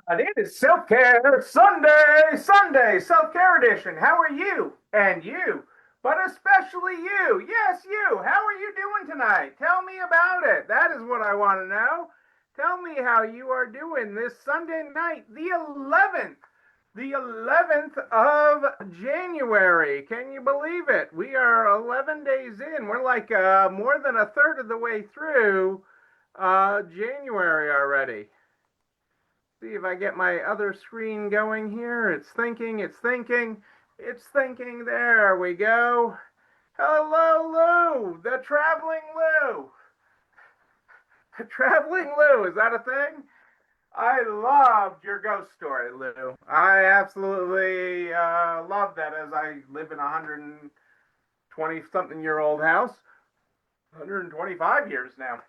It is Self-Care Sunday, Self-Care Edition. How are you? And you, but especially you. Yes, you. How are you doing tonight? Tell me about it. That is what I want to know. Tell me how you are doing this Sunday night, the 11th of January. Can you believe it? We are 11 days in. We're like more than a third of the way through January already. See if I get my other screen going here. It's thinking, it's thinking, it's thinking. There we go. Hello, Lou, the traveling Lou. The traveling Lou, is that a thing? I loved your ghost story, Lou. I absolutely love that as I live in a 120 something year old house. 125 years now.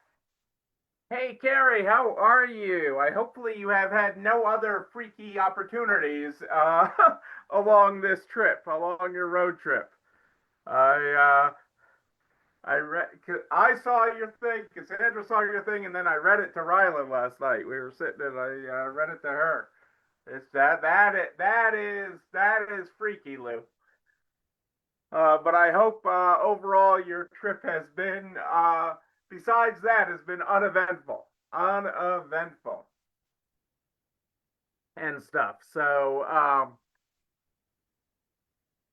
Hey, Carrie, how are you? I hopefully you have had no other freaky opportunities along this trip, along your road trip. I I saw your thing, Cassandra saw your thing, and then I read it to Rylan last night. We were sitting and I read it to her. It's that is freaky, Lou. But I hope overall your trip has been, besides that, has been uneventful and stuff. So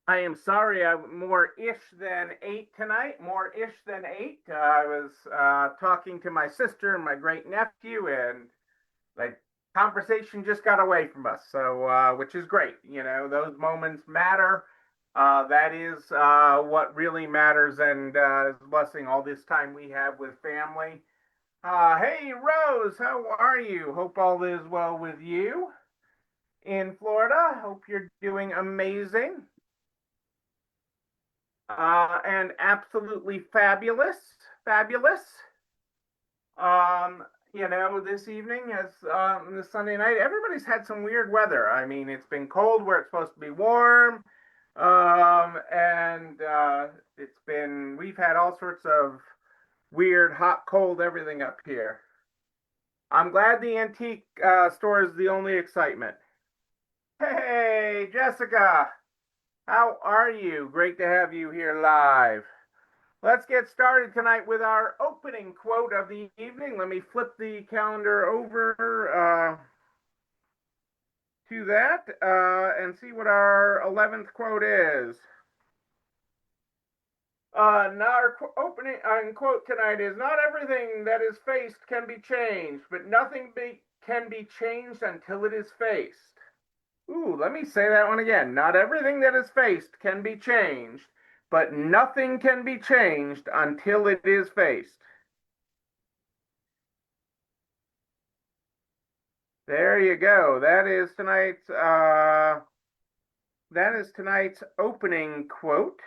I am sorry I'm more ish than eight tonight, more ish than eight. I was talking to my sister and my great nephew, and like conversation just got away from us. So, which is great. You know, those moments matter. That is what really matters, and is a blessing all this time we have with family. Hey, Rose, how are you? Hope all is well with you in Florida. Hope you're doing amazing and absolutely fabulous. Fabulous. You know, this evening, as this Sunday night, everybody's had some weird weather. I mean, it's been cold where it's supposed to be warm. And we've had all sorts of weird, hot, cold, everything up here. I'm glad the antique store is the only excitement. Hey, Jessica, how are you? Great to have you here live. Let's get started tonight with our opening quote of the evening. Let me flip the calendar over to that and see what our 11th quote is. Our opening quote tonight is, not everything that is faced can be changed, but nothing can be changed until it is faced. Ooh, let me say that one again. Not everything that is faced can be changed, but nothing can be changed until it is faced. There you go. That is tonight's opening quote.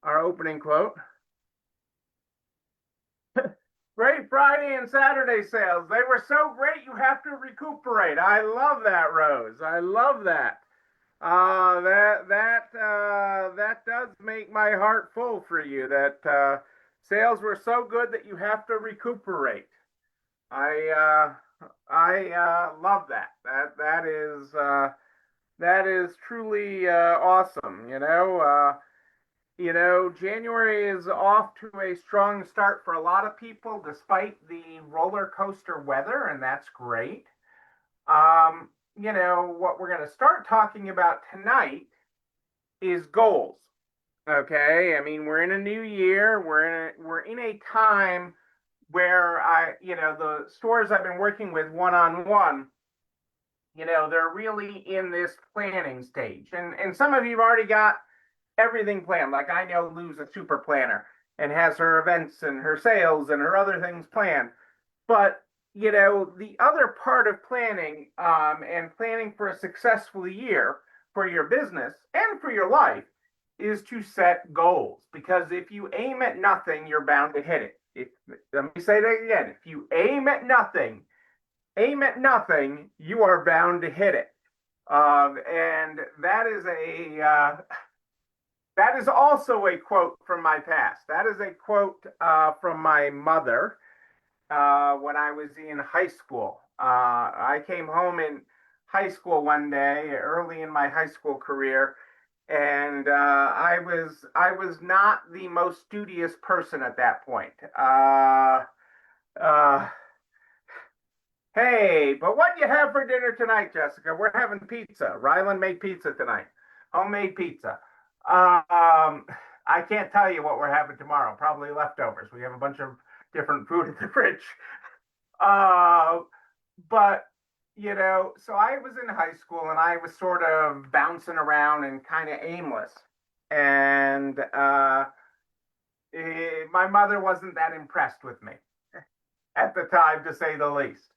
Our opening quote. Great Friday and Saturday sales. They were so great you have to recuperate. I love that, Rose. I love that. That does make my heart full for you. That sales were so good that you have to recuperate. I love that. That is truly awesome. January is off to a strong start for a lot of people, despite the roller coaster weather, and that's great. What we're going to start talking about tonight is goals. Okay, I mean, we're in a new year. We're in a time where the stores I've been working with one on one, they're really in this planning stage, and some of you have already got everything planned. Like, I know Lou's a super planner and has her events and her sales and her other things planned. But, the other part of planning, and planning for a successful year for your business and for your life, is to set goals. Because if you aim at nothing, you're bound to hit it. Let me say that again. If you aim at nothing, you are bound to hit it. And that is also a quote from my past. That is a quote from my mother. when I was in high school. I came home in high school one day, early in my high school career, and I was not the most studious person at that point. Uh, hey, but what do you have for dinner tonight, Jessica? We're having pizza. Ryland made pizza tonight, homemade pizza. I can't tell you what we're having tomorrow. Probably leftovers. We have a bunch of different food in the fridge. Uh, but so I was in high school and I was sort of bouncing around and kind of aimless. And my mother wasn't that impressed with me at the time, to say the least.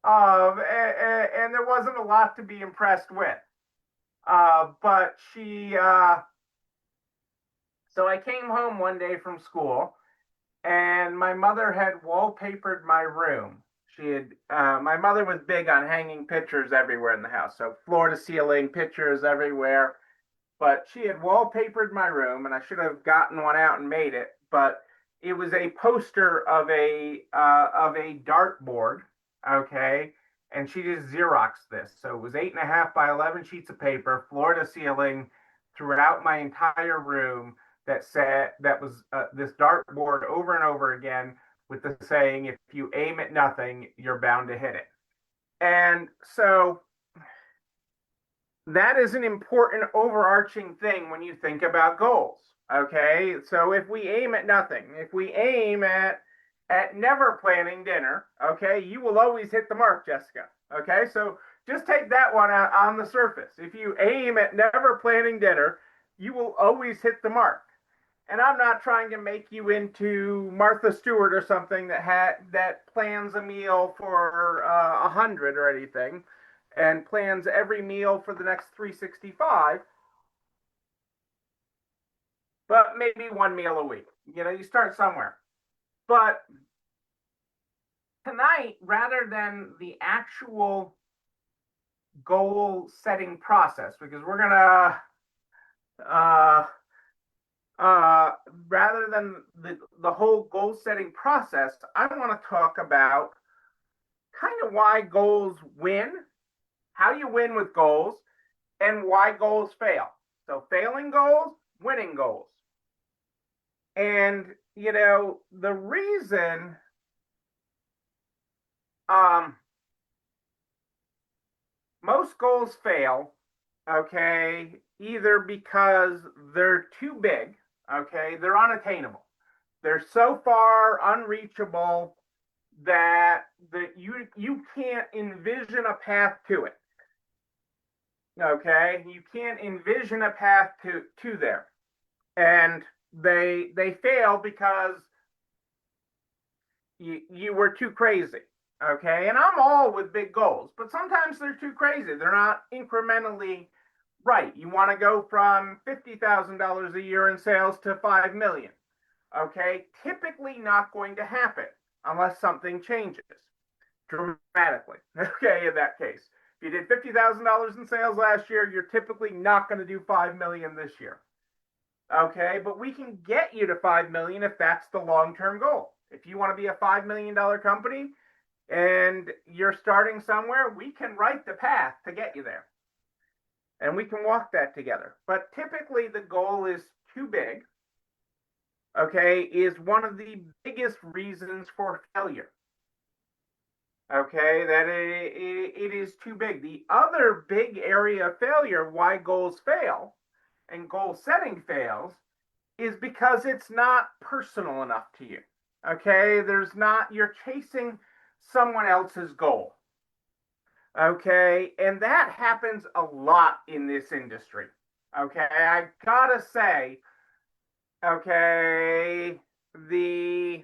And there wasn't a lot to be impressed with. But so I came home one day from school and my mother had wallpapered my room. My mother was big on hanging pictures everywhere in the house, so floor to ceiling pictures everywhere. But she had wallpapered my room, and I should have gotten one out and made it. But it was a poster of a dartboard, okay, and she just Xeroxed this. So it was 8.5 by 11 sheets of paper, floor to ceiling, throughout my entire room that was this dartboard over and over again with the saying, if you aim at nothing, you're bound to hit it. And so that is an important overarching thing when you think about goals. Okay. So if we aim at nothing, if we aim at never planning dinner, okay, you will always hit the mark, Jessica. Okay. So just take that one out on the surface. If you aim at never planning dinner, you will always hit the mark. And I'm not trying to make you into Martha Stewart or something that plans a meal for 100 or anything, and plans every meal for the next 365, but maybe one meal a week. You start somewhere. But tonight, rather than the actual goal setting process, because we're gonna rather than the whole goal setting process, I want to talk about kind of why goals win, how you win with goals, and why goals fail. So, failing goals, winning goals. And, the reason most goals fail, okay, either because they're too big, okay, they're unattainable. They're so far unreachable that you can't envision a path to it. Okay, you can't envision a path to there, and they fail because you were too crazy. Okay, and I'm all with big goals, but sometimes they're too crazy. They're not incrementally right. You want to go from $50,000 a year in sales to 5 million. Okay, typically not going to happen unless something changes dramatically. Okay, in that case, if you did $50,000 in sales last year, you're typically not going to do 5 million this year. Okay, but we can get you to 5 million if that's the long-term goal. If you want to be a $5 million company and you're starting somewhere, we can write the path to get you there. And we can walk that together. But typically the goal is too big, okay, is one of the biggest reasons for failure. Okay, that it is too big. The other big area of failure, why goals fail and goal setting fails, is because it's not personal enough to you. Okay, you're chasing someone else's goal. Okay, and that happens a lot in this industry. Okay, I gotta say, okay, the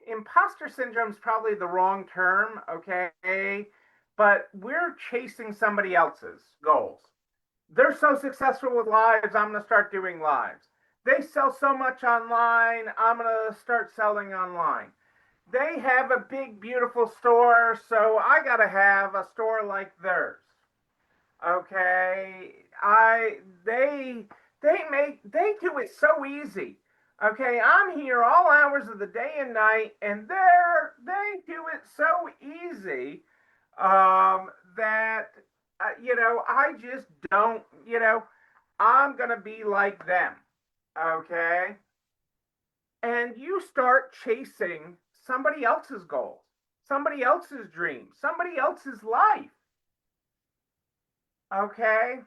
imposter syndrome is probably the wrong term, okay, but we're chasing somebody else's goals. They're so successful with lives, I'm going to start doing lives. They sell so much online, I'm going to start selling online. They have a big, beautiful store, so I got to have a store like theirs. Okay, they do it so easy. Okay, I'm here all hours of the day and night, and they do it so easy that I just don't. I'm gonna be like them. Okay, and you start chasing somebody else's goals, somebody else's dreams, somebody else's life. Okay,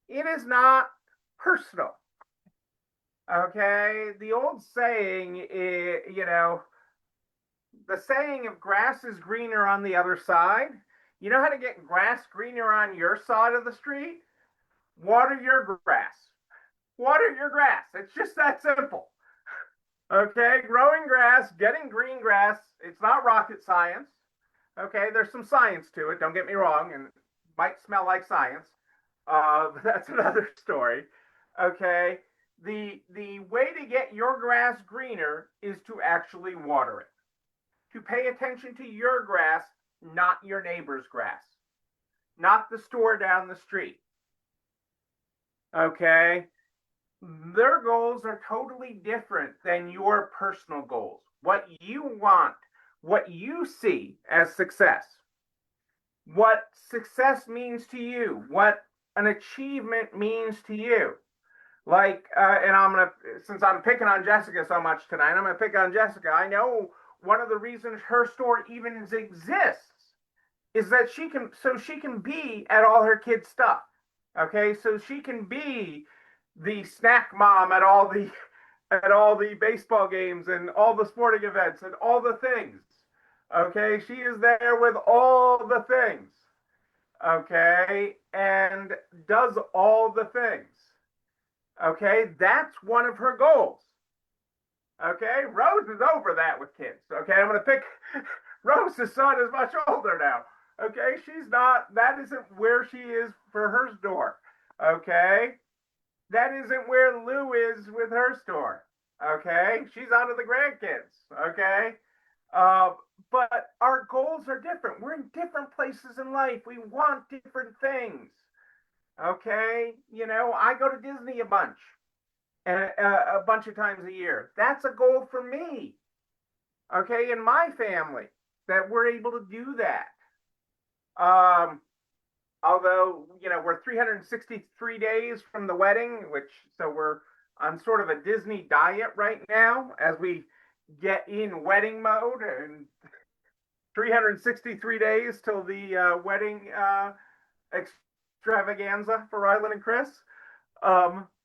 it is not personal. Okay, the old saying, the saying of grass is greener on the other side. You know how to get grass greener on your side of the street? Water your grass. Water your grass. It's just that simple. Okay, growing grass, getting green grass, it's not rocket science. Okay, there's some science to it, don't get me wrong, and it might smell like science. But that's another story. Okay, the way to get your grass greener is to actually water it, to pay attention to your grass, not your neighbor's grass, not the store down the street. Okay, their goals are totally different than your personal goals. What you want, what you see as success, what success means to you, what an achievement means to you. Like, and since I'm picking on Jessica so much tonight, I'm gonna pick on Jessica. I know one of the reasons her store even exists is that she can be at all her kids' stuff. Okay, so she can be the snack mom at all the baseball games and all the sporting events and all the things. Okay, she is there with all the things. Okay, and does all the things. Okay, that's one of her goals. Okay, Rose is over that with kids. Okay, I'm going to pick Rose's son is much older now. Okay, she's not, that isn't where she is for her store. Okay, that isn't where Lou is with her store. Okay, she's on to the grandkids. Okay, uh, but our goals are different. We're in different places in life. We want different things. Okay, I go to Disney a bunch of times a year. That's a goal for me. Okay, in my family, that we're able to do that. Um, Although we're 363 days from the wedding, which so we're on sort of a Disney diet right now as we get in wedding mode, and 363 days till the wedding extravaganza for Rylan and Chris.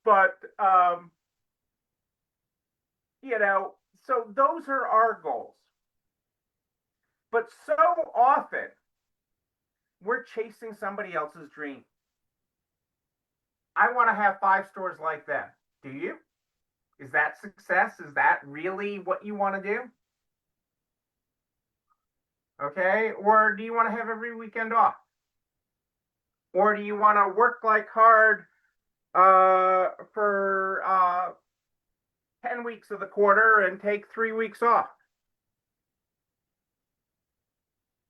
But so those are our goals. But so often we're chasing somebody else's dream. I want to have 5 stores like them. Do you? Is that success? Is that really what you want to do? Okay. Or do you want to have every weekend off? Or do you want to work like hard for 10 weeks of the quarter and take 3 weeks off?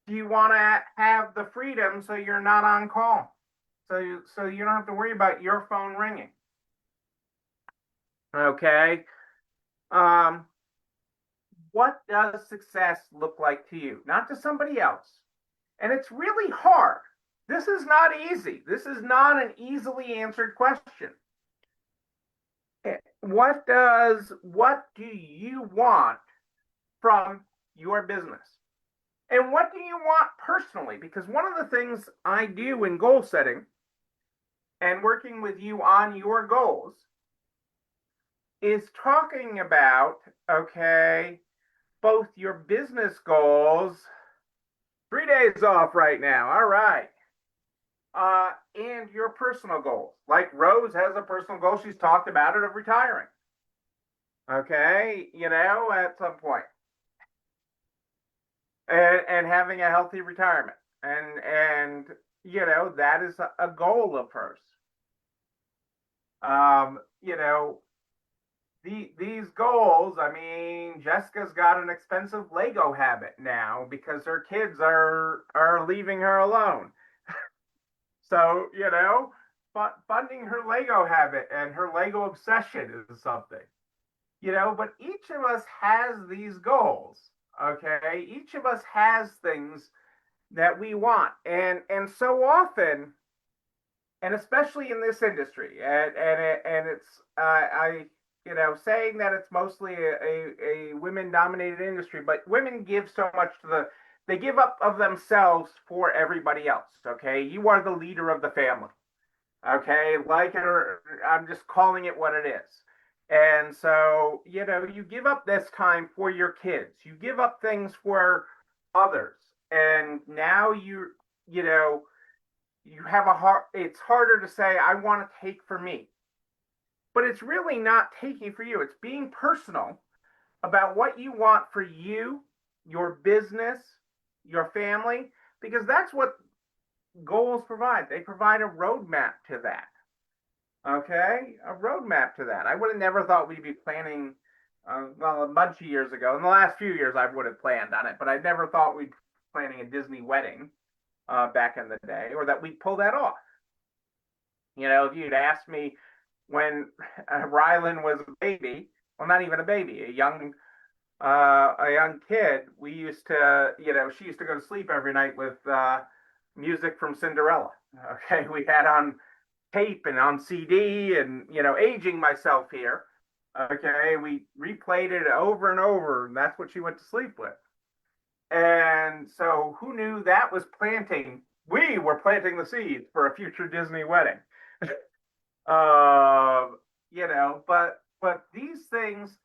Do you want to have the freedom so you're not on call? So you don't have to worry about your phone ringing. Okay. What does success look like to you? Not to somebody else. And it's really hard. This is not easy. This is not an easily answered question. What do you want from your business? And what do you want personally? Because one of the things I do in goal setting and working with you on your goals is talking about, okay, both your business goals, 3 days off right now, all right, and your personal goals. Like Rose has a personal goal, she's talked about it, of retiring. Okay, at some point. And having a healthy retirement. And that is a goal of hers. These goals, I mean, Jessica's got an expensive Lego habit now because her kids are leaving her alone. So, funding her Lego habit and her Lego obsession is something. but each of us has these goals. Okay, each of us has things that we want, and so often, and especially in this industry, and it's I saying that it's mostly a women dominated industry, but women give so much to they give up of themselves for everybody else. Okay, you are the leader of the family. Okay, like it or I'm just calling it what it is. And so, you give up this time for your kids. You give up things for others. And now you know, you have a hard it's harder to say I want to take for me. But it's really not taking for you. It's being personal about what you want for you, your business, your family, because that's what goals provide. They provide a roadmap to that. Okay, a roadmap to that. I would have never thought we'd be planning. Well, a bunch of years ago, in the last few years, I would have planned on it, but I never thought we'd be planning a Disney wedding back in the day, or that we'd pull that off. If you'd asked me when Rylan was a baby, well, not even a baby, a young kid, we used to, she used to go to sleep every night with music from Cinderella. Okay, we had on tape and on CD, and aging myself here. Okay, we replayed it over and over, and that's what she went to sleep with. And so, who knew that was planting? We were planting the seeds for a future Disney wedding. uh, but these things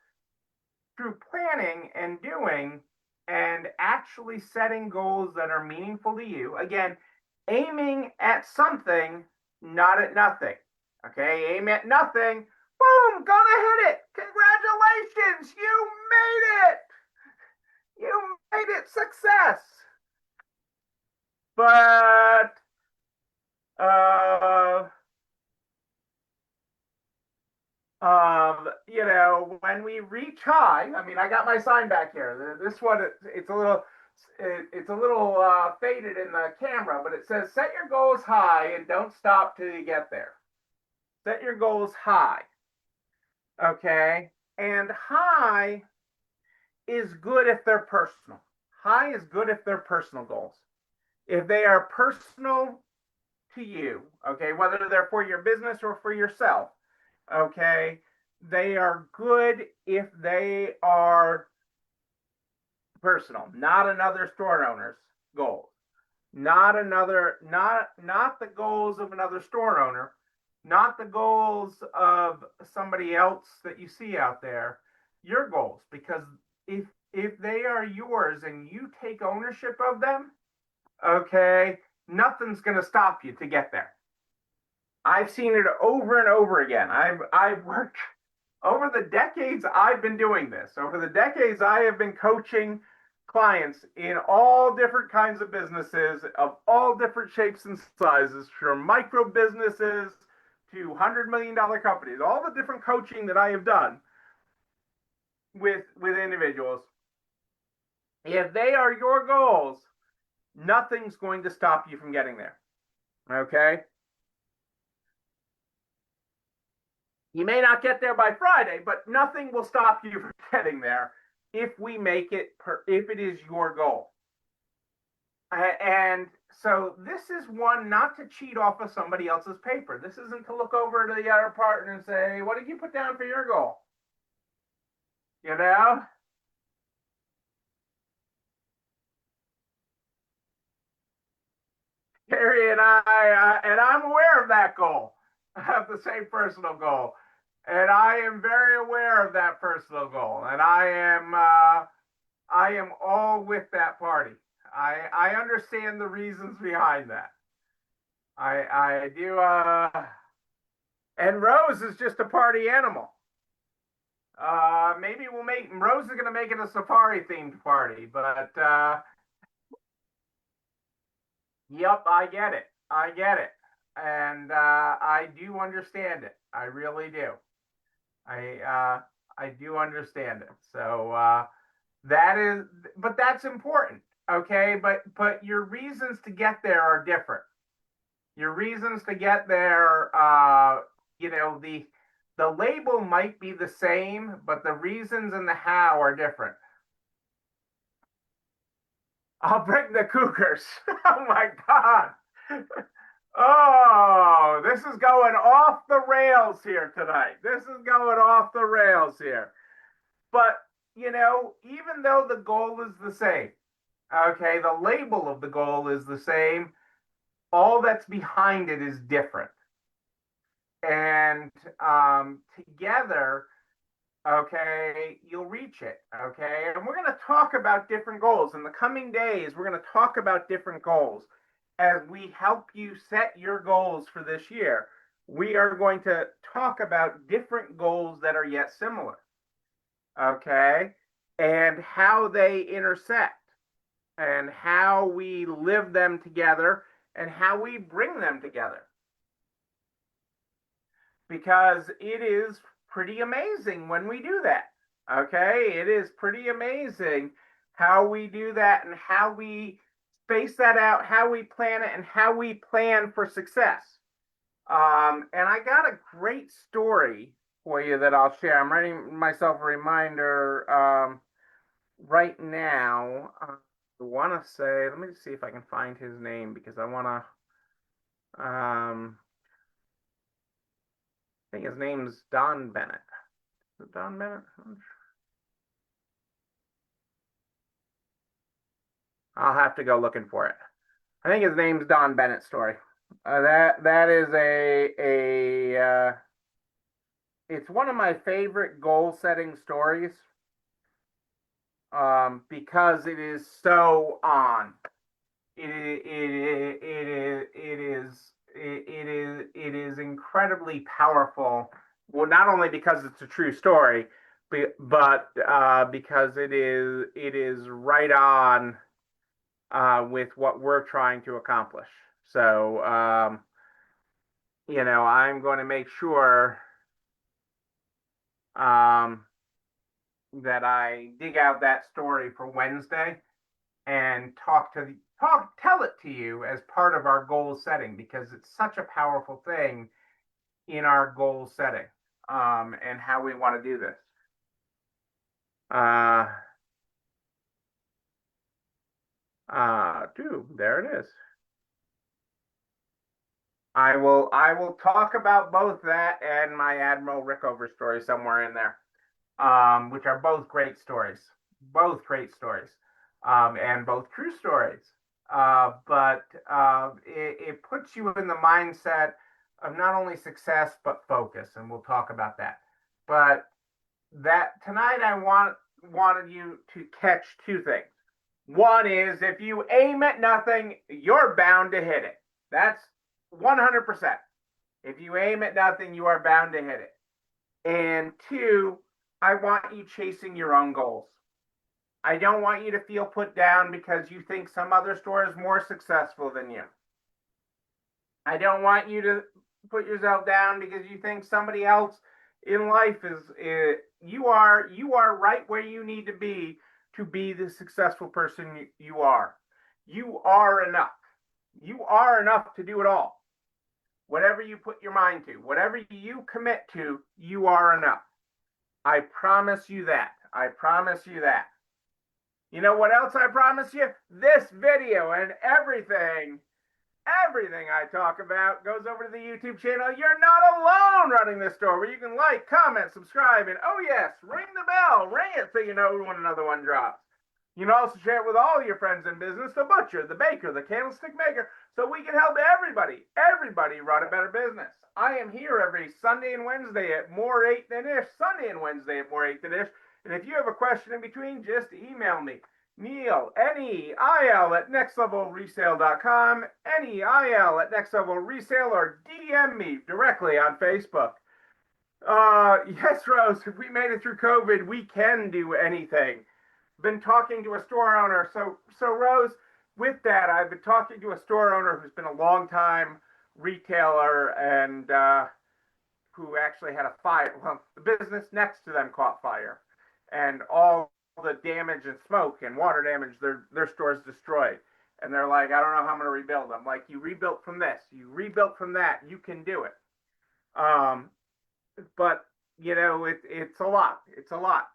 through planning and doing and actually setting goals that are meaningful to you. Again, aiming at something, not at nothing. Okay, aim at nothing. Boom, gonna hit it. Congratulations, you made it. You made it. Success. But uh, when we reach high, I mean, I got my sign back here. This one, it's a little faded in the camera, but it says set your goals high and don't stop till you get there. Set your goals high. Okay. And high is good if they're personal. High is good if they're personal goals. If they are personal to you, okay, whether they're for your business or for yourself, okay, they are good if they are personal, not another store owner's goals, not the goals of another store owner, not the goals of somebody else that you see out there, your goals, because if they are yours and you take ownership of them, okay, nothing's going to stop you to get there. I've seen it over and over again. I've worked over the decades I've been doing this. Over the decades I have been coaching clients in all different kinds of businesses of all different shapes and sizes, from micro businesses to $100 million companies. All the different coaching that I have done with individuals. If they are your goals, nothing's going to stop you from getting there. Okay? You may not get there by Friday, but nothing will stop you from getting there if if it is your goal. And so this is one not to cheat off of somebody else's paper. This isn't to look over to the other partner and say, what did you put down for your goal? You know? Carrie and I'm aware of that goal. I have the same personal goal. And I am very aware of that personal goal. And I am all with that party. I understand the reasons behind that. I do. And Rose is just a party animal. Maybe we'll make Rose is going to make it a safari themed party, but yep, I get it. I get it, and I do understand it. I really do. I do understand it. So that is, but that's important. Okay, but your reasons to get there are different. Your reasons to get there, the The label might be the same, but the reasons and the how are different. I'll bring the Cougars. Oh my God. Oh, this is going off the rails here tonight. This is going off the rails here. But, even though the goal is the same, okay, the label of the goal is the same, all that's behind it is different. And together, okay, you'll reach it, okay? And we're going to talk about different goals. In the coming days, we're going to talk about different goals. As we help you set your goals for this year, we are going to talk about different goals that are yet similar, okay? And how they intersect, and how we live them together, and how we bring them together. Because it is pretty amazing when we do that. Okay, it is pretty amazing how we do that and how we space that out, how we plan it, and how we plan for success. And I got a great story for you that I'll share. I'm writing myself a reminder right now. I want to say, let me see if I can find his name because I want to. I think his name's Don Bennett. Is it Don Bennett? I'll have to go looking for it. I think his name's Don Bennett story. That is it's one of my favorite goal setting stories because it is so on. It is incredibly powerful. Well, not only because it's a true story, but because it is right on with what we're trying to accomplish. So, I'm going to make sure that I dig out that story for Wednesday and tell it to you as part of our goal setting because it's such a powerful thing in our goal setting and how we want to do this. There it is. I will talk about both that and my Admiral Rickover story somewhere in there, which are both great stories, and both true stories. But it puts you in the mindset of not only success but focus, and we'll talk about that. But that tonight I wanted you to catch two things. One is if you aim at nothing, you're bound to hit it. That's 100%. If you aim at nothing, you are bound to hit it. And two, I want you chasing your own goals. I don't want you to feel put down because you think some other store is more successful than you. I don't want you to put yourself down because you think somebody else in life is you are right where you need to be the successful person you are. You are enough. You are enough to do it all. Whatever you put your mind to, whatever you commit to, you are enough. I promise you that. I promise you that. You know what else I promise you? This video and everything I talk about goes over to the YouTube channel. You're not alone running this store where you can like, comment, subscribe, and oh yes, ring the bell, ring it so you know when another one drops. You can also share it with all your friends in business, the butcher, the baker, the candlestick maker, so we can help everybody run a better business. I am here every Sunday and Wednesday at More 8 Than Ish, Sunday and Wednesday at More 8 Than Ish. And if you have a question in between, just email me. Neil, Neil at nextlevelresale.com, Neil at nextlevelresale, or DM me directly on Facebook. Yes, Rose, if we made it through COVID, we can do anything. Been talking to a store owner. So Rose, with that, I've been talking to a store owner who's been a long time retailer and who actually had a fire. Well, the business next to them caught fire, and all the damage and smoke and water damage, their store's destroyed. And they're like, I don't know how I'm going to rebuild. I'm like, you rebuilt from this, you rebuilt from that, you can do it. but it's a lot. It's a lot.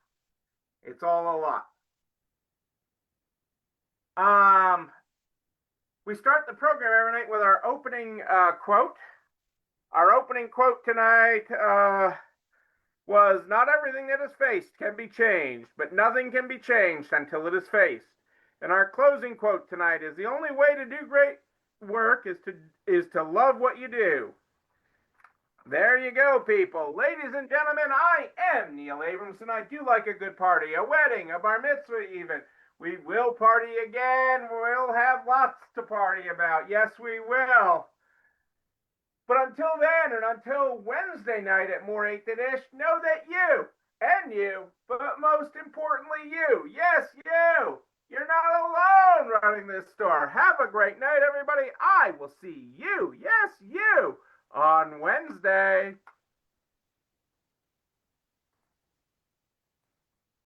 It's all a lot. Um, we start the program every night with our opening quote. Our opening quote tonight was not everything that is faced can be changed, but nothing can be changed until it is faced. And our closing quote tonight is the only way to do great work is to love what you do. There you go, people. Ladies and gentlemen, I am Neil Abramson. I do like a good party, a wedding, a bar mitzvah, even. We will party again. We'll have lots to party about. Yes, we will. But until then, and until Wednesday night at More 8 Than Ish, know that you, but most importantly you, yes, you're not alone running this store. Have a great night, everybody. I will see you, yes, you, on Wednesday.